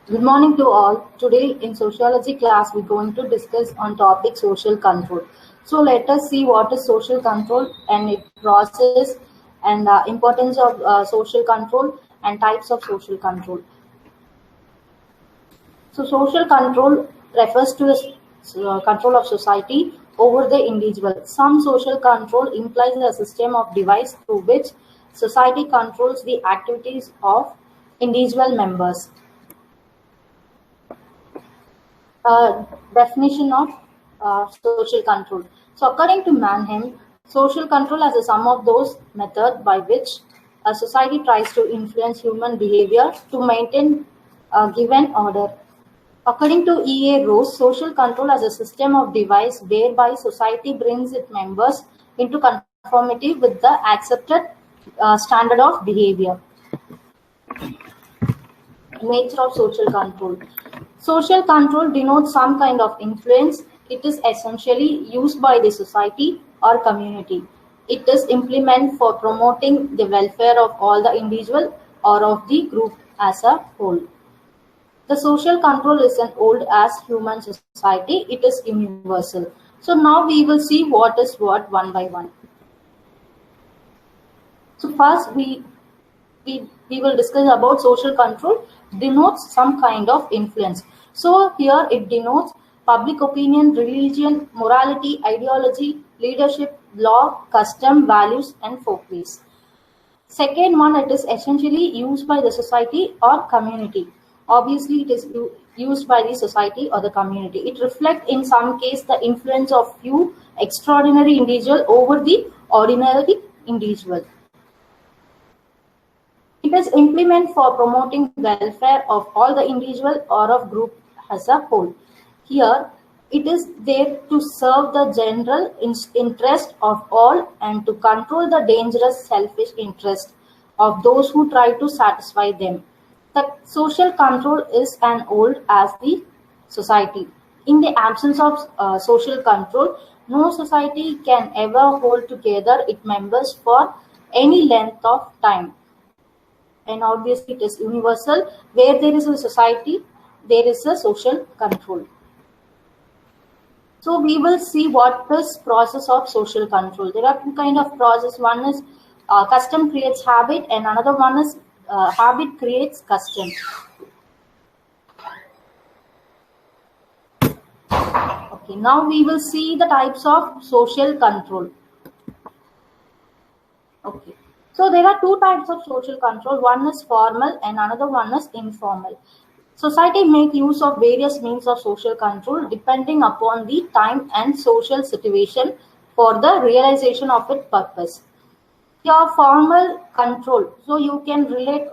Good morning to all. Today in sociology class we're going to discuss on topic social control. So let us see what is social control and its process and importance of social control and types of social control. So social control refers to the control of society over the individual. Some social control implies a system of device through which society controls the activities of individual members. Definition of social control. So, according to Mannheim, social control is a sum of those methods by which a society tries to influence human behavior to maintain a given order. According to E.A. Rose, social control as a system of device whereby society brings its members into conformity with the accepted standard of behavior. Nature of social control. Social control denotes some kind of influence. It is essentially used by the society or community. It is implemented for promoting the welfare of all the individual or of the group as a whole. The social control is an old as human society. It is universal. So now we will see what is what one by one. So first we will discuss about social control denotes some kind of influence. So here it denotes public opinion, religion, morality, ideology, leadership, law, custom, values, and folkways. Second one, it is essentially used by the society or community. Obviously, it is used by the society or the community. It reflects in some case the influence of few extraordinary individual over the ordinary individual. It is implemented for promoting welfare of all the individual or of group as a whole. Here, it is there to serve the general interest of all and to control the dangerous selfish interest of those who try to satisfy them. The social control is as old as the society. In the absence of social control, no society can ever hold together its members for any length of time. And obviously it is universal. Where there is a society, there is a social control. So we will see what is process of social control. There are two kind of process. One is custom creates habit, and another one is habit creates custom. Okay, now we will see the types of social control. Okay. So there are two types of social control. One is formal and another one is informal. Society make use of various means of social control depending upon the time and social situation for the realization of its purpose. Your formal control. So you can relate,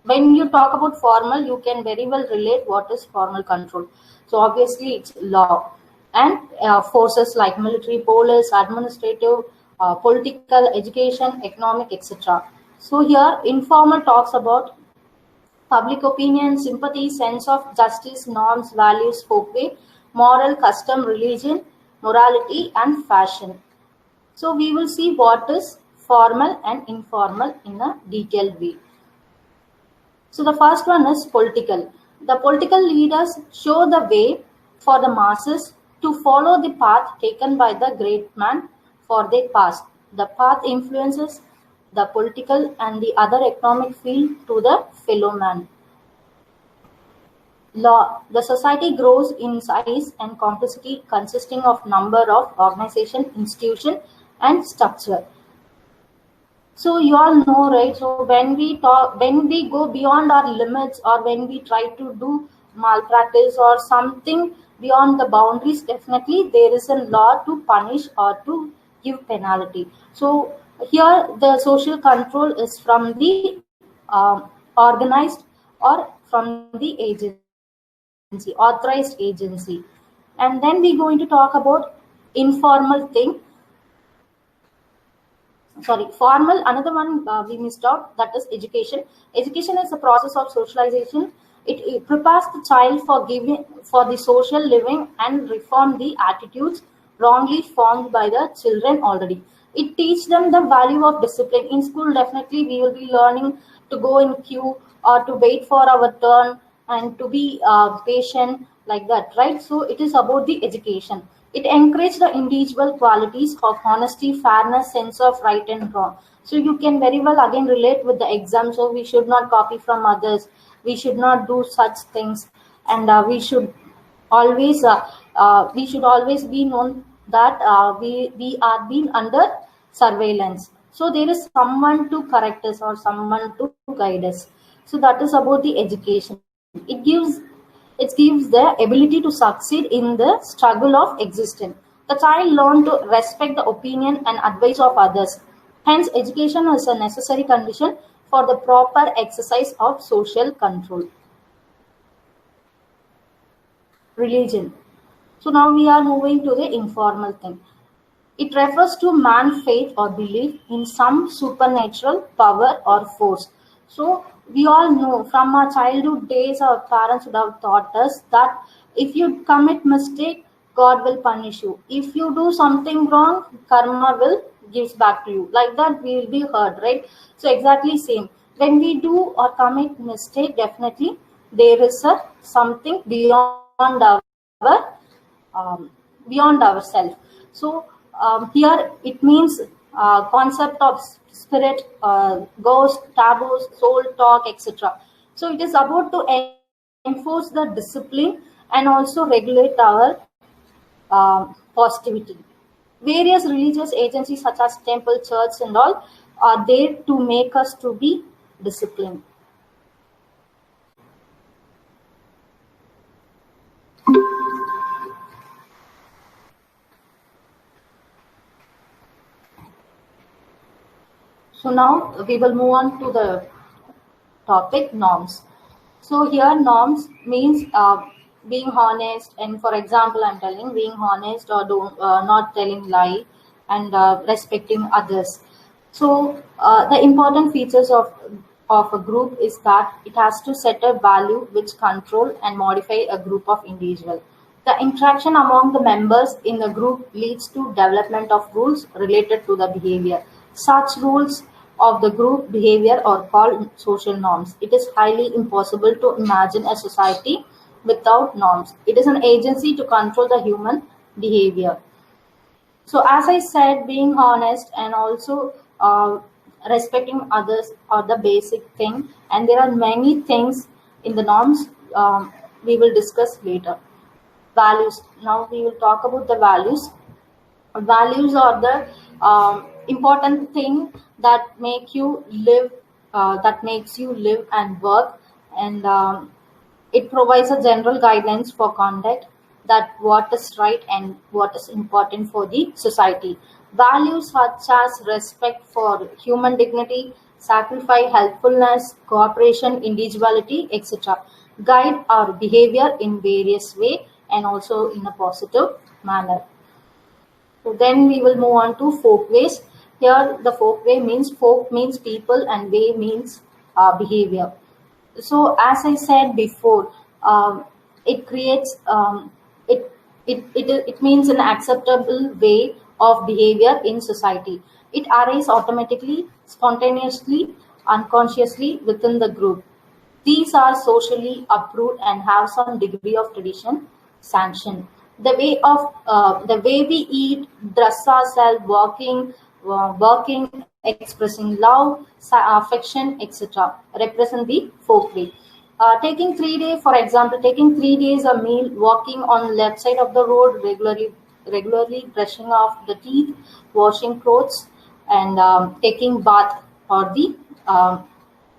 when you talk about formal, you can very well relate what is formal control. So obviously it's law and forces like military, police, administrative, political, education, economic, etc. So here informal talks about public opinion, sympathy, sense of justice, norms, values, folkway, moral, custom, religion, morality, and fashion. So we will see what is formal and informal in a detailed way. So the first one is political. The political leaders show the way for the masses to follow the path taken by the great man for their past. The path influences the political and the other economic field to the fellow man. Law. The society grows in size and complexity consisting of number of organization, institution, and structure. So you all know, right? So when we go beyond our limits, or when we try to do malpractice or something beyond the boundaries, definitely there is a law to punish or to give penalty. So here the social control is from the organized or from the agency, authorized agency. And then we're going to talk about informal thing. Sorry, formal, another one we missed out, that is education. Education is a process of socialization. It prepares the child for giving for the social living and reform the attitudes wrongly formed by the children already. It teaches them the value of discipline. In school, definitely we will be learning to go in queue or to wait for our turn and to be patient, like that, right? So it is about the education. It encourages the individual qualities of honesty, fairness, sense of right and wrong. So you can very well again relate with the exam. So we should not copy from others. We should not do such things, and we should always be known that we are being under surveillance. So there is someone to correct us or someone to guide us. So that is about the education. It gives the ability to succeed in the struggle of existence. The child learn to respect the opinion and advice of others. Hence, education is a necessary condition for the proper exercise of social control. Religion. So now we are moving to the informal thing. It refers to man's faith or belief in some supernatural power or force. So we all know from our childhood days, our parents would have taught us that if you commit mistake, God will punish you. If you do something wrong, karma will gives back to you. Like that, we will be heard, right? So exactly same. When we do or commit mistake, definitely there is a something beyond ourselves. So here it means concept of spirit, ghost, taboos, soul talk, etc. So it is about to enforce the discipline and also regulate our positivity. Various religious agencies such as temple, church, and all are there to make us to be disciplined. So now we will move on to the topic norms. So here norms means being honest, and for example, I'm telling being honest or don't not telling lie, and respecting others. So the important features of a group is that it has to set a value which control and modify a group of individuals. The interaction among the members in the group leads to development of rules related to the behavior. Such rules of the group behavior are called social norms. It is highly impossible to imagine a society without norms. It is an agency to control the human behavior. So, as I said, being honest and also respecting others are the basic thing, and there are many things in the norms we will discuss later. Values. Now we will talk about the values. Values are the important thing that makes you live and work, and it provides a general guidelines for conduct, that what is right and what is important for the society. Values such as respect for human dignity, sacrifice, helpfulness, cooperation, individuality, etc. guide our behavior in various way and also in a positive manner. So then we will move on to folkways. Here the folkway means folk means people and way means behavior. So as I said before, it creates it means an acceptable way of behavior in society. It arises automatically, spontaneously, unconsciously within the group. These are socially approved and have some degree of tradition sanction. The way we eat, dress ourselves, working, expressing love, affection, etc. represent the folkway. Taking 3 days, for example, taking 3 days a meal, walking on left side of the road regularly brushing off the teeth, washing clothes, and taking bath or the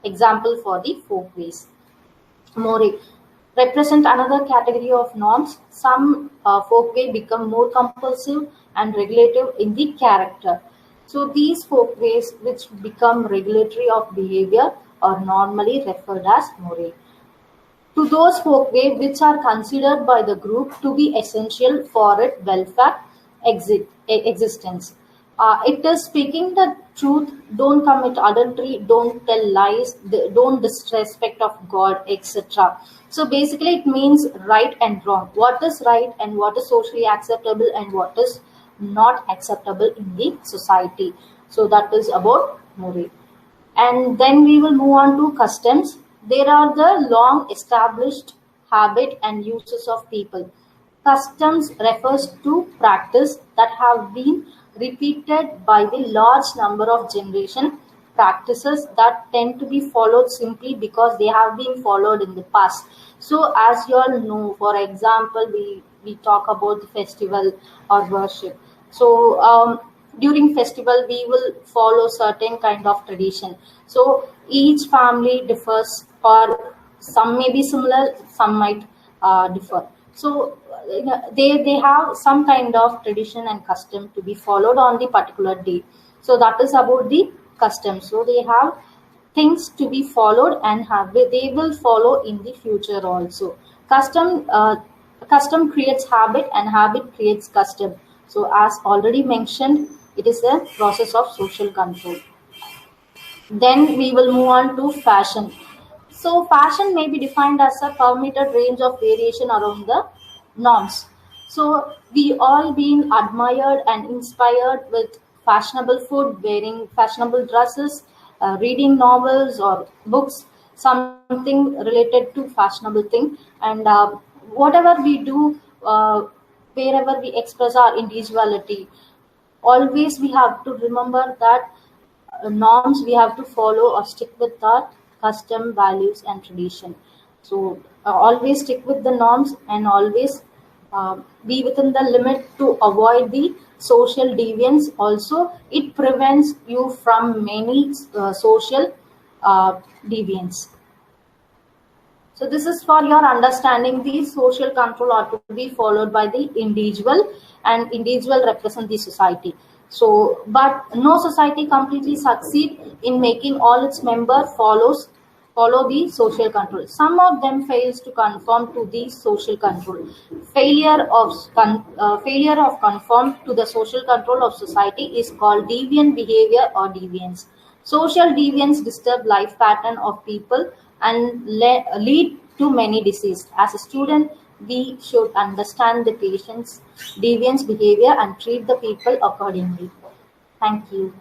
example for the folkways. More represent another category of norms. Some folkway become more compulsive and regulative in the character. So these folkways which become regulatory of behavior are normally referred as moray. To those folkways which are considered by the group to be essential for its welfare existence. It is speaking the truth, don't commit adultery, don't tell lies, don't disrespect of God, etc. So basically, it means right and wrong. What is right and what is socially acceptable and what is not acceptable in the society. So that is about moral. And then we will move on to customs. There are the long established habit and uses of people. Customs refers to practice that have been repeated by the large number of generation, practices that tend to be followed simply because they have been followed in the past. So as you all know, for example, we talk about the festival or worship. So during festival we will follow certain kind of tradition. So each family differs, or some may be similar, some might differ. So they have some kind of tradition and custom to be followed on the particular day. So that is about the custom. So they have things to be followed, and have they will follow in the future also. Custom creates habit, and habit creates custom. So as already mentioned, it is a process of social control. Then we will move on to fashion. So fashion may be defined as a permitted range of variation around the norms. So we all been admired and inspired with fashionable food, wearing fashionable dresses, reading novels or books, something related to fashionable thing. And whatever we do, wherever we express our individuality, always we have to remember that norms we have to follow or stick with our custom, values, and tradition. So always stick with the norms, and always be within the limit to avoid the social deviance. Also, it prevents you from many social deviance. So this is for your understanding. The social control are to be followed by the individual, and individual represent the society. So, but no society completely succeed in making all its member follow the social control. Some of them fails to conform to the social control. Failure of conform to the social control of society is called deviant behavior or deviance. Social deviance disturb life pattern of people and lead to many diseases. As a student, we should understand the patient's deviance behavior and treat the people accordingly. Thank you.